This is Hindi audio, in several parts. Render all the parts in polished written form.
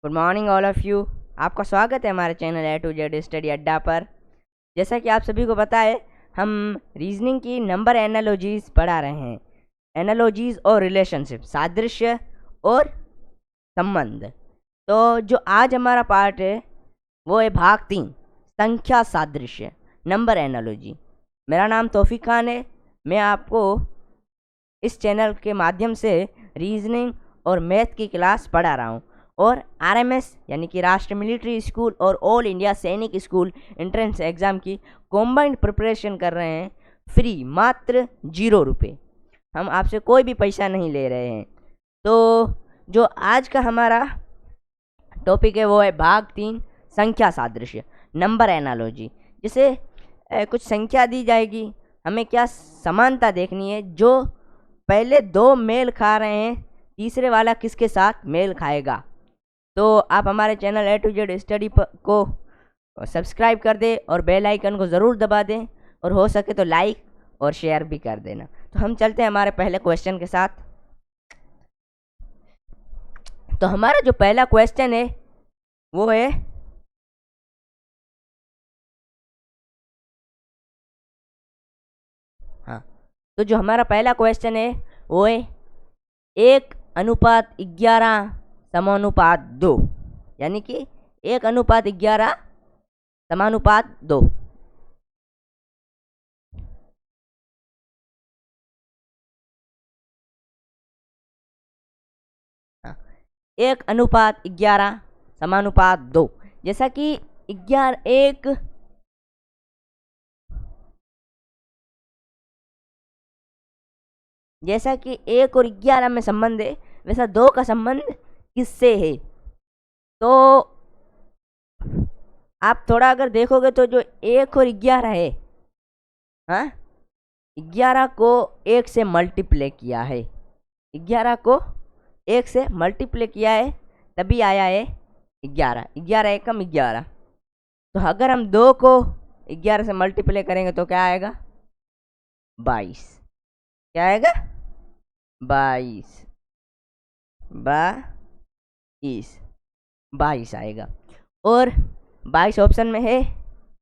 Good morning all of you. आपका स्वागत है हमारे channel A to Z study Adda पर। जैसा कि आप सभी को पता है, हम रीजनिंग की नंबर एनालॉजीज़ पढ़ा रहे हैं। एनालॉजीज़ और रिलेशनशिप, सादृश्य और संबंध। तो जो आज हमारा पार्ट है वो है भाग 3, संख्या सादृश्य, नंबर एनालॉजी। मेरा नाम तौफीक खान है। मैं आपको इस चैनल के माध्यम से रीजनिंग और मैथ की क्लास पढ़ा रहा हूँ और आरएमएस यानी कि राष्ट्रीय मिलिट्री स्कूल और ऑल इंडिया सैनिक स्कूल एंट्रेंस एग्ज़ाम की कॉम्बाइंड प्रिपरेशन कर रहे हैं, फ्री, मात्र 0 रुपये। हम आपसे कोई भी पैसा नहीं ले रहे हैं। तो जो आज का हमारा टॉपिक है वो है भाग 3, संख्या सादृश्य, नंबर एनालॉजी। जिसे कुछ संख्या दी जाएगी, हमें क्या समानता देखनी है। जो पहले 2 मेल खा रहे हैं, तीसरे वाला किसके साथ मेल खाएगा। तो आप हमारे channel A to Z study को सब्सक्राइब कर दें और बेल आइकन को ज़रूर दबा दें, और हो सके तो लाइक और शेयर भी कर देना। तो हम चलते हैं हमारे पहले क्वेश्चन के साथ। तो हमारा जो पहला क्वेश्चन है वो है हाँ, तो जो हमारा पहला क्वेश्चन है वो है 1:11 समानुपात 2, यानी कि 1:11 समानुपात 2। हाँ, 1:11 समानुपात 2। जैसा कि 1 और 11 में संबंध है, वैसा 2 का संबंध किससे है। तो आप थोड़ा अगर देखोगे तो जो 1 और 11 है, हाँ, 11 को 1 से मल्टीप्लाई किया है, 11 को 1 से मल्टीप्लाई किया है, तभी आया है 11। 11 एकम 11। तो अगर हम 2 को 11 से मल्टीप्लाई करेंगे तो क्या आएगा? 22। क्या आएगा? 22 22 आएगा। और 22 ऑप्शन में है,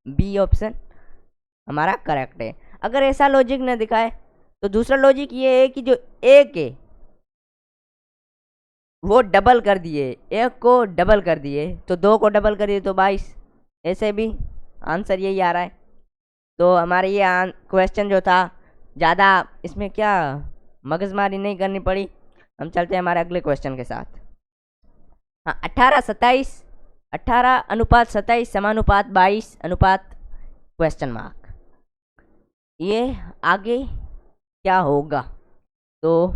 बी ऑप्शन हमारा करेक्ट है। अगर ऐसा लॉजिक न दिखाए तो दूसरा लॉजिक ये है कि जो 1 है वो डबल कर दिए, 1 को डबल कर दिए, तो 2 को डबल कर दिए तो 22। ऐसे भी आंसर यही आ रहा है। तो हमारे ये क्वेश्चन जो था, ज़्यादा इसमें क्या मगजमारी नहीं करनी पड़ी। हम चलते हैं हमारे अगले क्वेश्चन के साथ। हाँ, 18:27 समानुपात 22 अनुपात क्वेश्चन मार्क, ये आगे क्या होगा। तो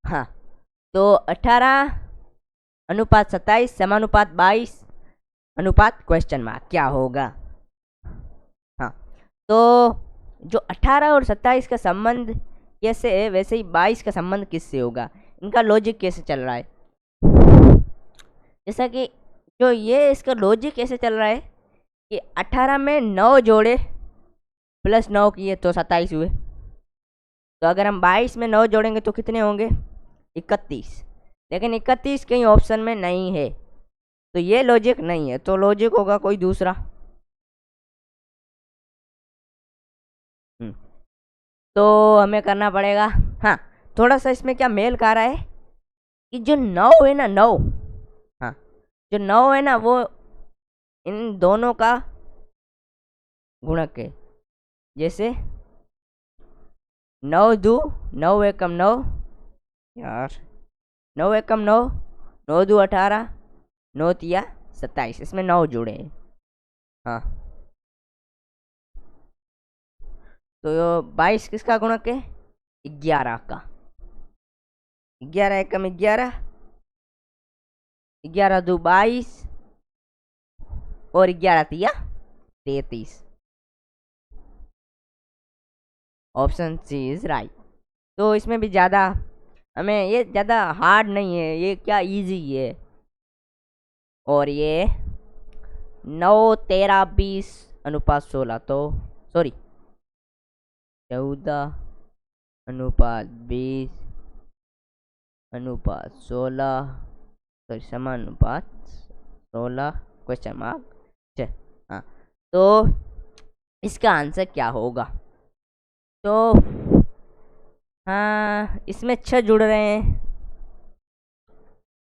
हाँ, तो 18:27 समानुपात 22 अनुपात क्वेश्चन मार्क क्या होगा। हाँ, तो जो 18 और 27 का संबंध कैसे है, वैसे ही 22 का संबंध किससे होगा, इनका लॉजिक कैसे चल रहा है। जैसा कि जो ये इसका लॉजिक कैसे चल रहा है कि 18 में 9 जोड़े प्लस 9 किए तो 27 हुए। तो अगर हम 22 में 9 जोड़ेंगे तो कितने होंगे? 31। लेकिन 31 कहीं ऑप्शन में नहीं है, तो ये लॉजिक नहीं है। तो लॉजिक होगा कोई दूसरा। तो हमें करना पड़ेगा, हाँ, थोड़ा सा इसमें क्या मेल खा रहा है कि जो 9 है ना, 9, हाँ, जो 9 है ना वो इन दोनों का गुणक है। जैसे 9 दू 9 एकम 9, यार 9 एकम 9, 9 दू 18, 9 तिया 27, इसमें 9 जुड़े हैं। हाँ, तो 22 किसका गुणक है? 11 का। 11 एकम 11, 11 दू 22 और 11 तिया 33। Option C is right. तो इसमें भी ज़्यादा हमें ये ज़्यादा हार्ड नहीं है, ये क्या इजी है। और ये 9, 13, 20 अनुपात 16, तो सॉरी 14 अनुपात 20 अनुपात 16, सॉरी समानुपात 16 ? हाँ, तो इसका आंसर क्या होगा? तो हाँ, इसमें 6 जुड़ रहे हैं,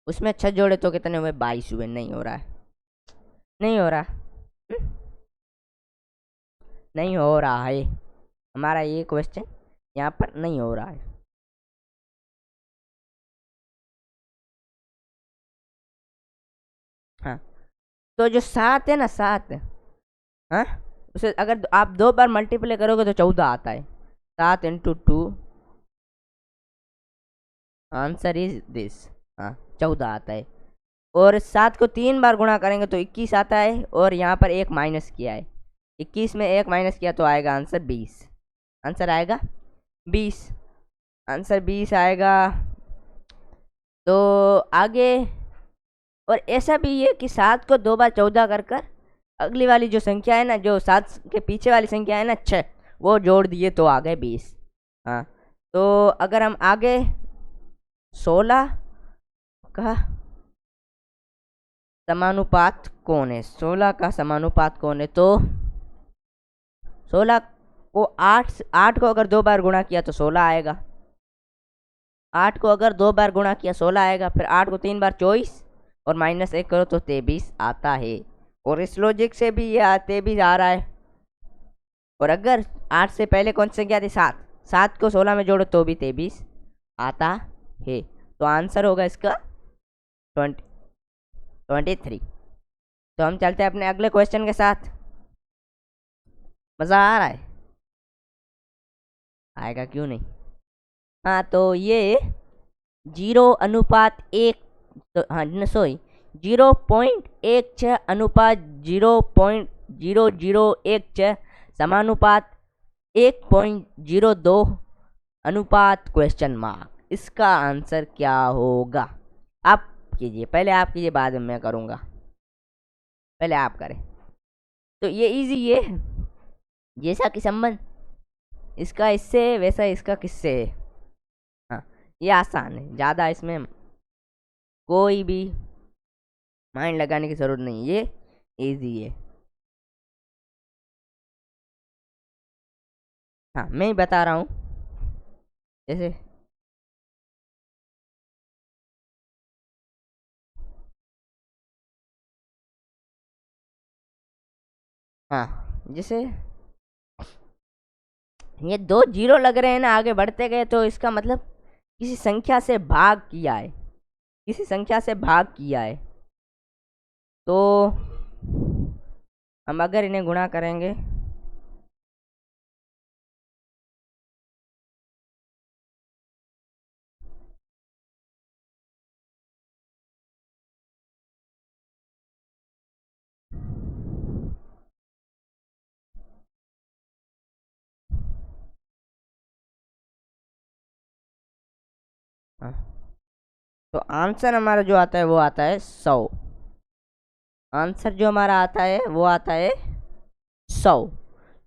उसमें 6 जोड़े तो कितने हुए? 22 हुए। नहीं हो रहा है, नहीं हो रहा, नहीं हो रहा है। हमारा ये क्वेश्चन यहाँ पर नहीं हो रहा है। हाँ, तो जो 7 है ना, 7, हाँ, उसे अगर आप 2 बार मल्टीप्लाई करोगे तो 14 आता है। 7 × 2, आंसर इज दिस। हाँ, 14 आता है। और 7 को 3 बार गुणा करेंगे तो 21 आता है, और यहाँ पर एक माइनस किया है, 21 में एक माइनस किया तो आएगा आंसर 20। आंसर आएगा 20, आंसर 20 आएगा। तो आगे, और ऐसा भी है कि 7 को 2 बार 14 कर अगली वाली जो संख्या है ना, जो 7 के पीछे वाली संख्या है ना, 6, वो जोड़ दिए तो आ गए 20। हाँ, तो अगर हम आगे 16 का समानुपात कौन है, 16 का समानुपात कौन है, तो 16 को 8 को अगर 2 बार गुणा किया तो 16 आएगा। 8 को अगर 2 बार गुणा किया 16 आएगा, फिर 8 को 3 बार 24, और -1 करो तो 23 आता है। और इस लॉजिक से भी ये 23 आ रहा है। और अगर 8 से पहले कौन सी संख्या थी? 7, 7 को 16 में जोड़ो तो भी 23 आता है। तो आंसर होगा इसका 23। तो हम चलते हैं अपने अगले क्वेश्चन के साथ। मज़ा आ रहा है? आएगा क्यों नहीं। हाँ, तो ये 0:1, तो हाँ सॉरी 0.16 अनुपात 0.0016 समानुपात 1.02 अनुपात क्वेश्चन मार्क। इसका आंसर क्या होगा? आप कीजिए, पहले आप कीजिए, बाद में मैं करूँगा। पहले आप करें। तो ये इजी है, जैसा कि संबंध इसका इससे है, वैसा इसका किससे है। हाँ, ये आसान है, ज़्यादा इसमें कोई भी माइंड लगाने की ज़रूरत नहीं, ये इजी है। हाँ, मैं ही बता रहा हूँ। जैसे हाँ, जैसे ये 2 जीरो लग रहे हैं ना, आगे बढ़ते गए तो इसका मतलब किसी संख्या से भाग किया है, किसी संख्या से भाग किया है। तो हम अगर इन्हें गुणा करेंगे, हाँ, तो आंसर हमारा जो आता है वो आता है 100। आंसर जो हमारा आता है वो आता है 100।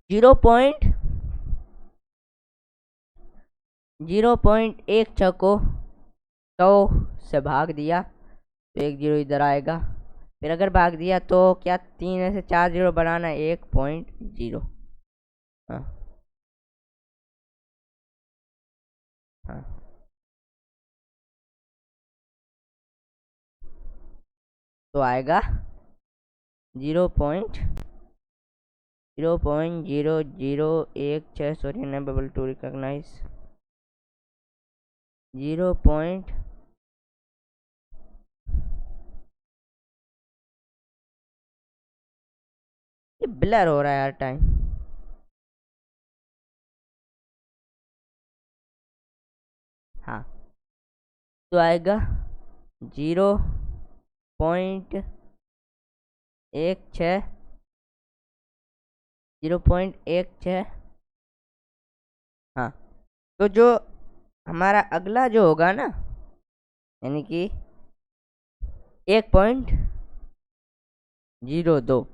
0.16 को 100 से भाग दिया तो 1 जीरो इधर आएगा। फिर अगर भाग दिया तो क्या 3 में से 4 जीरो बनाना, 1.0। हाँ, हाँ, तो आएगा 0.0016। Sorry, unable to recognise 0 point ये ब्लर हो रहा है यार टाइम। हाँ, तो आएगा 0.16। 0.16। हाँ, तो जो हमारा अगला जो होगा ना, यानी कि 1.02,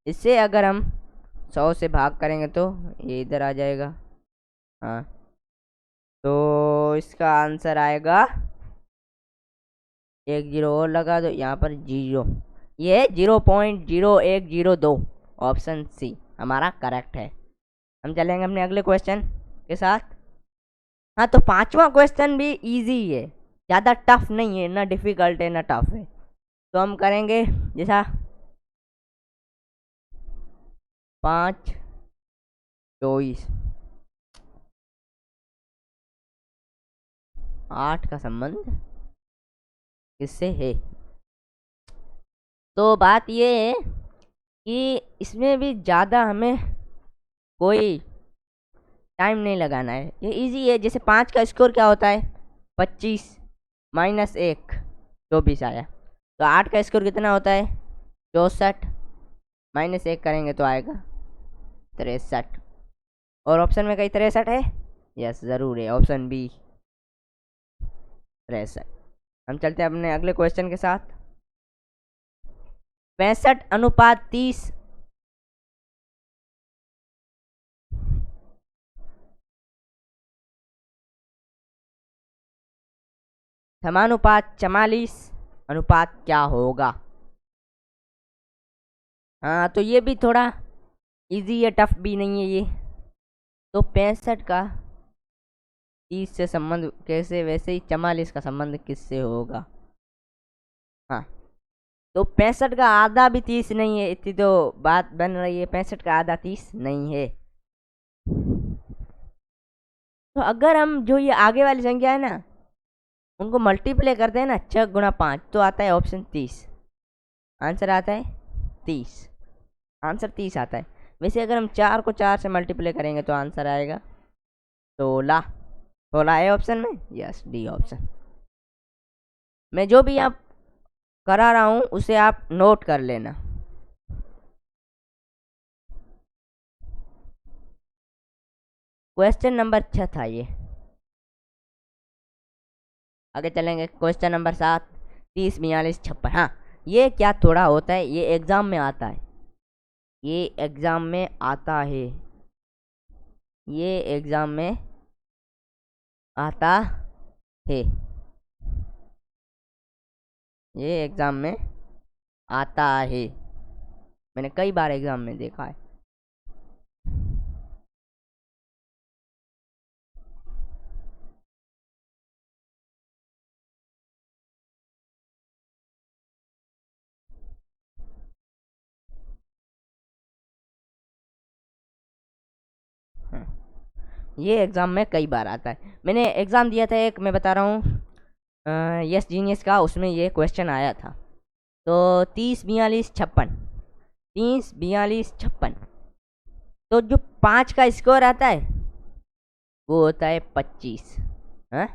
इससे अगर हम 100 से भाग करेंगे तो ये इधर आ जाएगा। हाँ, तो इसका आंसर आएगा, एक जीरो और लगा दो यहाँ पर, जीरो। ये 0.0102, ऑप्शन सी हमारा करेक्ट है। हम चलेंगे अपने अगले क्वेश्चन के साथ। हाँ, तो पांचवा क्वेश्चन भी इजी है, ज़्यादा टफ नहीं है, ना डिफिकल्ट है ना टफ है। तो हम करेंगे जैसा 5 24 8 का संबंध किससे है। तो बात ये है कि इसमें भी ज़्यादा हमें कोई टाइम नहीं लगाना है, ये इजी है। जैसे 5 का स्कोर क्या होता है, 25 माइनस 1, 24 आया। तो 8 का स्कोर कितना होता है, 64 माइनस 1 करेंगे तो आएगा 63। और ऑप्शन में कहीं 63 है? यस, ज़रूर है, ऑप्शन बी 63। हम चलते हैं अपने अगले क्वेश्चन के साथ। 65:30 समानुपात 44 अनुपात क्या होगा। हाँ, तो ये भी थोड़ा इजी है, टफ भी नहीं है ये। तो 65 का 30 से संबंध कैसे, वैसे ही 44 का संबंध किससे होगा। हाँ, तो 65 का आधा भी 30 नहीं है, इतनी तो बात बन रही है। 65 का आधा 30 नहीं है। तो अगर हम जो ये आगे वाली संख्या है ना, उनको मल्टीप्लाई करते हैं ना, 6 × 5, तो आता है ऑप्शन 30। आंसर आता है 30, आंसर 30 आता है। वैसे अगर हम 4 को 4 से मल्टीप्लाई करेंगे तो आंसर आएगा 16। 16 है ऑप्शन में, यस, डी ऑप्शन। मैं जो भी आप करा रहा हूँ उसे आप नोट कर लेना। क्वेश्चन नंबर 6 था ये। आगे चलेंगे, क्वेश्चन नंबर 7, 30 42 56। हाँ, ये क्या थोड़ा होता है, ये एग्जाम में आता है, ये एग्जाम में आता है, ये एग्जाम में आता है, ये एग्जाम में आता है, मैंने कई बार एग्जाम में देखा है। हाँ, ये एग्ज़ाम में कई बार आता है। मैंने एग्ज़ाम दिया था एक, मैं बता रहा हूँ, यस जीनियस का, उसमें ये क्वेश्चन आया था। तो 30 42 56, 30 42 56, तो जो 5 का स्कोर आता है वो होता है 25। हाँ,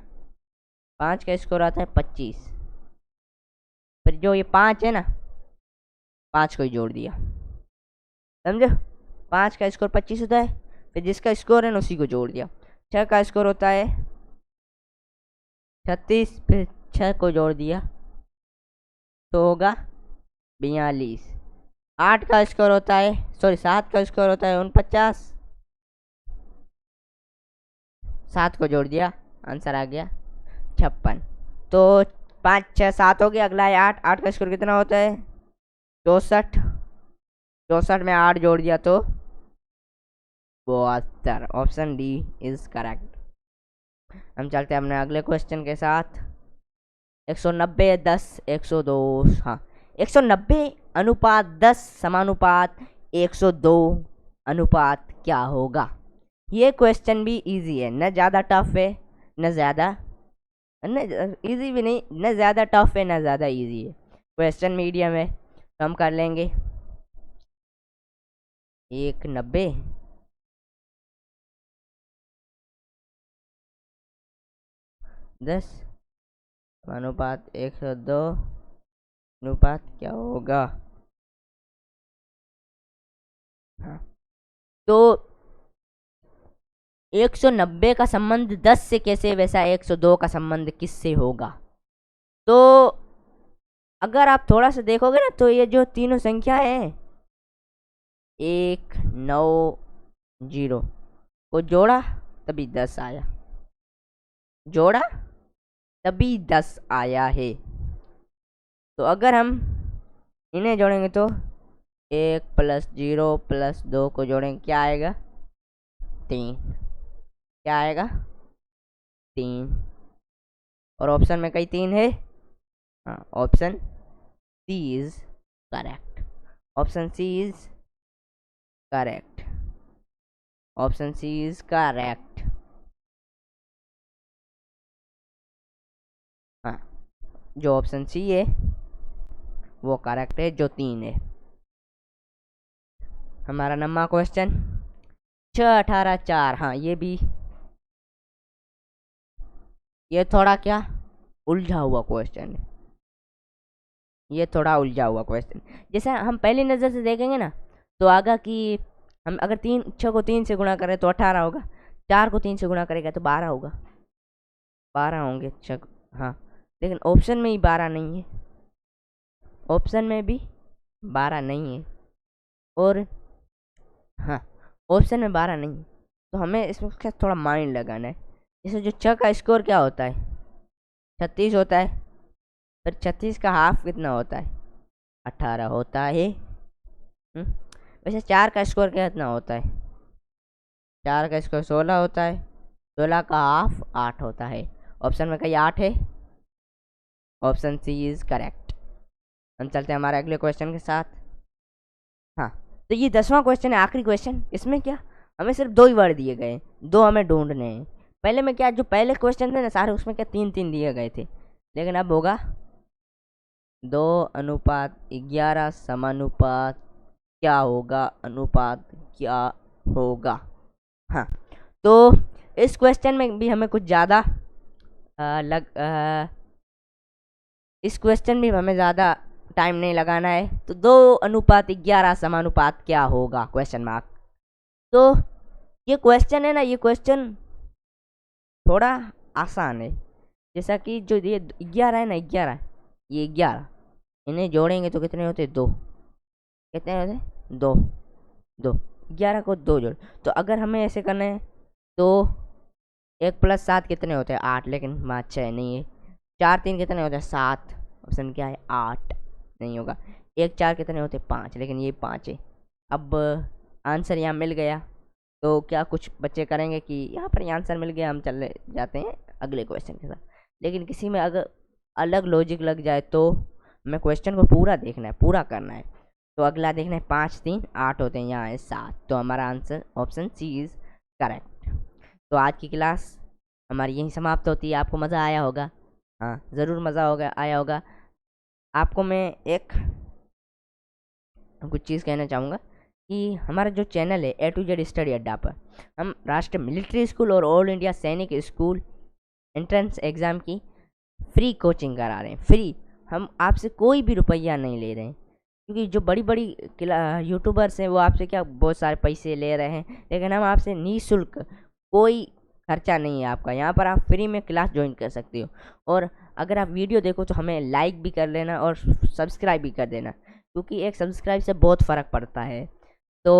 5 का स्कोर आता है 25। फिर जो ये 5 है ना, 5 को ही जोड़ दिया, समझो। 5 का स्कोर 25 होता है, फिर जिसका स्कोर है ना उसी को जोड़ दिया। 6 का स्कोर होता है 36, फिर 6 को जोड़ दिया तो होगा 42। 8 का स्कोर होता है, सॉरी 7 का स्कोर होता है 49, 7 को जोड़ दिया, आंसर आ गया 56। तो 5 6 7 हो गया, अगला है 8। 8 का स्कोर कितना होता है 64, 64 में 8 जोड़ दिया तो 72। Option D is correct. हम चलते हैं अपने अगले क्वेश्चन के साथ। 190 10 102। हाँ, 190:10 समानुपात 102 अनुपात क्या होगा। ये क्वेश्चन भी इजी है, न ज़्यादा टफ है न ज़्यादा, न इजी भी नहीं, न ज़्यादा टफ है न ज़्यादा इजी है, क्वेश्चन मीडियम है। तो हम कर लेंगे 190 10 अनुपात 102 अनुपात क्या होगा। हाँ, तो 190 का संबंध 10 से कैसे, वैसा 102 का संबंध किससे होगा। तो अगर आप थोड़ा सा देखोगे ना, तो ये जो तीनों संख्या है 1 9 0 को जोड़ा तभी 10 आया, जोड़ा तभी 10 आया है। तो अगर हम इन्हें जोड़ेंगे तो 1 + 0 + 2 को जोड़ेंगे, क्या आएगा 3, क्या आएगा 3। और ऑप्शन में कई 3 है, हाँ option C is correct, option C is correct, option C is correct. हाँ, जो ऑप्शन सी है वो करेक्ट है, जो 3 है। हमारा नंबर क्वेश्चन 6 18 4, हाँ ये थोड़ा क्या उलझा हुआ क्वेश्चन है, ये थोड़ा उलझा हुआ क्वेश्चन। जैसे हम पहली नज़र से देखेंगे ना, तो आगा कि हम अगर 6 को 3 से गुणा करें तो 18 होगा, 4 को 3 से गुणा करेगा तो 12 होगा, 12 होंगे 6, हाँ। लेकिन ऑप्शन में ही 12 नहीं है, ऑप्शन में भी 12 नहीं है, और हाँ ऑप्शन में 12 नहीं है। तो हमें इसमें क्या थोड़ा माइंड लगाना है। जैसे जो 6 का स्कोर क्या होता है 36 होता है, फिर 36 का हाफ कितना होता है 18 होता है। वैसे 4 का स्कोर कितना होता है, 4 का स्कोर 16 होता है, 16 का हाफ 8 होता है। ऑप्शन में कहीं 8 है, ऑप्शन सी इज करेक्ट। हम चलते हैं हमारे अगले क्वेश्चन के साथ। हाँ, तो ये 10वां क्वेश्चन है, आखिरी क्वेश्चन। इसमें क्या हमें सिर्फ 2 ही वर्ड दिए गए, 2 हमें ढूंढने हैं। पहले में क्या, जो पहले क्वेश्चन थे ना सारे, उसमें क्या 3 3 दिए गए थे, लेकिन अब होगा 2:11 समानुपात क्या होगा, अनुपात क्या होगा। हाँ, तो इस क्वेश्चन में भी हमें कुछ ज़्यादा इस क्वेश्चन में हमें ज़्यादा टाइम नहीं लगाना है। तो 2:11 समानुपात क्या होगा, क्वेश्चन मार्क। तो ये क्वेश्चन है ना, ये क्वेश्चन थोड़ा आसान है। जैसा कि जो ये 11 है ना, 11 ये 11, इन्हें जोड़ेंगे तो कितने होते 2, कितने होते 2 2, 11 को 2 जोड़। तो अगर हमें ऐसे करना है तो 1 + 7 कितने होते हैं 8, लेकिन 6 नहीं है। 4 3 कितने होते हैं 7, ऑप्शन क्या है 8, नहीं होगा। 1 4 कितने होते हैं 5, लेकिन ये 5 है। अब आंसर यहाँ मिल गया, तो क्या कुछ बच्चे करेंगे कि यहाँ पर आंसर मिल गया, हम चले जाते हैं अगले क्वेश्चन के साथ। लेकिन किसी में अगर अलग लॉजिक लग जाए तो हमें क्वेश्चन को पूरा देखना है, पूरा करना है। तो अगला देखना है 5 3 8 होते हैं, यहाँ है 7, तो हमारा answer option C is correct. तो आज की क्लास हमारी यहीं समाप्त होती है। आपको मज़ा आया होगा, हाँ ज़रूर मज़ा आया होगा। आपको मैं एक कुछ चीज़ कहना चाहूँगा कि हमारा जो चैनल है A to Z study Adda पर, हम राष्ट्रीय मिलिट्री स्कूल और ऑल इंडिया सैनिक स्कूल एंट्रेंस एग्ज़ाम की फ्री कोचिंग करा रहे हैं, फ्री। हम आपसे कोई भी रुपया नहीं ले रहे हैं, क्योंकि जो बड़ी बड़ी यूट्यूबर्स हैं वो आपसे क्या बहुत सारे पैसे ले रहे हैं, लेकिन हम आपसे निःशुल्क, कोई खर्चा नहीं है आपका। यहाँ पर आप फ्री में क्लास ज्वाइन कर सकते हो। और अगर आप वीडियो देखो तो हमें लाइक भी कर लेना और सब्सक्राइब भी कर देना, क्योंकि एक सब्सक्राइब से बहुत फ़र्क पड़ता है। तो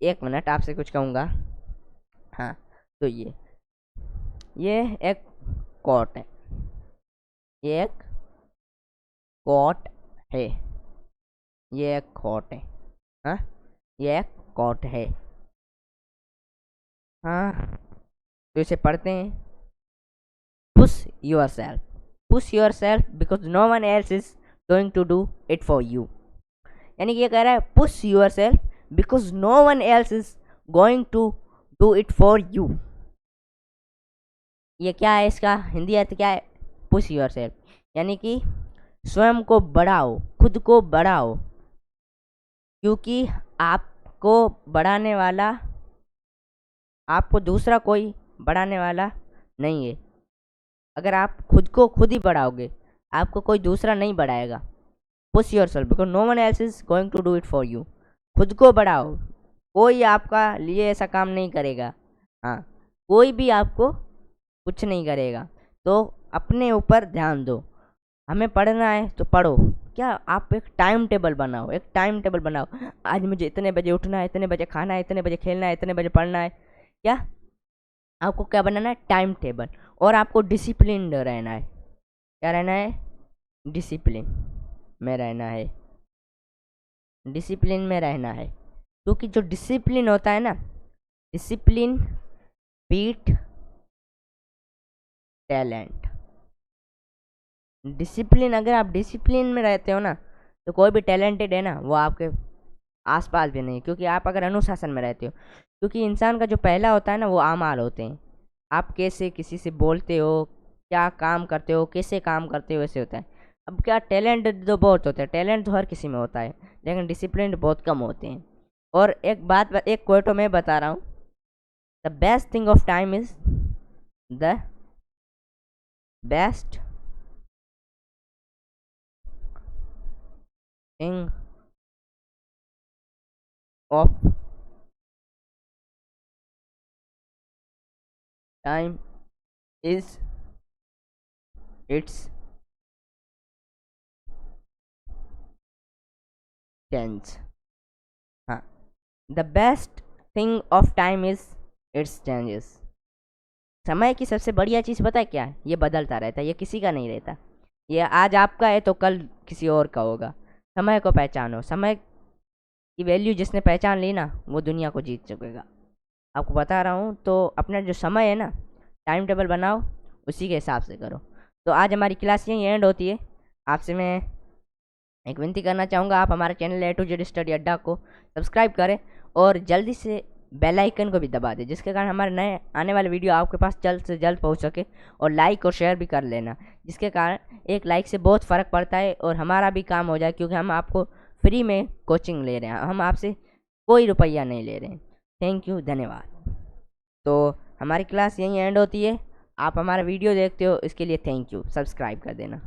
1 मिनट आपसे कुछ कहूँगा। हाँ, तो ये एक कोट है, ये एक कोट है, ये एक कोट है, हाँ ये एक कोट है। हाँ, तो इसे पढ़ते हैं। Push yourself because no one else is going to do it for you. यानी कि ये कह रहा है push yourself because no one else is going to do it for you. ये क्या है, इसका हिंदी अर्थ क्या है, पुश योर सेल्फ, यानी कि स्वयं को बढ़ाओ, खुद को बढ़ाओ, क्योंकि आपको बढ़ाने वाला, आपको दूसरा कोई बढ़ाने वाला नहीं है। अगर आप खुद को खुद ही बढ़ाओगे, आपको कोई दूसरा नहीं बढ़ाएगा। Push yourself because no one else is going to do it for you. खुद को बढ़ाओ, कोई आपका लिए ऐसा काम नहीं करेगा। हाँ, कोई भी आपको कुछ नहीं करेगा। तो अपने ऊपर ध्यान दो। हमें पढ़ना है तो पढ़ो। क्या आप एक टाइम टेबल बनाओ, एक टाइम टेबल बनाओ। आज मुझे इतने बजे उठना है, इतने बजे खाना है, इतने बजे खेलना है, इतने बजे पढ़ना है। क्या आपको क्या बनाना है? Time table. और आपको डिसिप्लिन रहना है। क्या रहना है? डिसिप्लिन में रहना है। डिसिप्लिन में रहना है, क्योंकि जो डिसिप्लिन होता है ना, डिसिप्लिन बीट टैलेंट। डिसिप्लिन, अगर आप डिसिप्लिन में रहते हो ना, तो कोई भी टैलेंटेड है ना वो आपके आसपास भी नहीं, क्योंकि आप अगर अनुशासन में रहते हो। क्योंकि इंसान का जो पहला होता है ना वो आमाल होते हैं। आप कैसे किसी से बोलते हो, क्या काम करते हो, कैसे काम करते हो, वैसे होता है। अब क्या टैलेंट तो बहुत होते हैं, टैलेंट तो हर किसी में होता है, लेकिन डिसिप्लिन बहुत कम होते हैं। और एक क्वेट मैं बता रहा हूँ, the best thing of time is the best thing of time is its change. हाँ, the best thing of time is its changes. समय की सबसे बढ़िया चीज़ पता है क्या है? ये बदलता रहता है, ये किसी का नहीं रहता। ये आज आपका है तो कल किसी और का होगा। समय को पहचानो। समय की वैल्यू जिसने पहचान ली ना, वो दुनिया को जीत चुकेगा। आपको बता रहा हूँ, तो अपना जो समय है ना, टाइम टेबल बनाओ, उसी के हिसाब से करो। तो आज हमारी क्लास यहीं एंड होती है। आपसे मैं एक विनती करना चाहूँगा, आप हमारे channel A to Z study अड्डा को सब्सक्राइब करें और जल्दी से बेल आइकन को भी दबा दें, जिसके कारण हमारे नए आने वाले वीडियो आपके पास जल्द से जल्द पहुंच सके। और लाइक और शेयर भी कर लेना, जिसके कारण एक लाइक से बहुत फ़र्क पड़ता है और हमारा भी काम हो जाए, क्योंकि हम आपको फ्री में कोचिंग ले रहे हैं, हम आपसे कोई रुपया नहीं ले रहे हैं। थैंक यू, धन्यवाद। तो हमारी क्लास यहीं एंड होती है। आप हमारा वीडियो देखते हो, इसके लिए थैंक यू। सब्सक्राइब कर देना।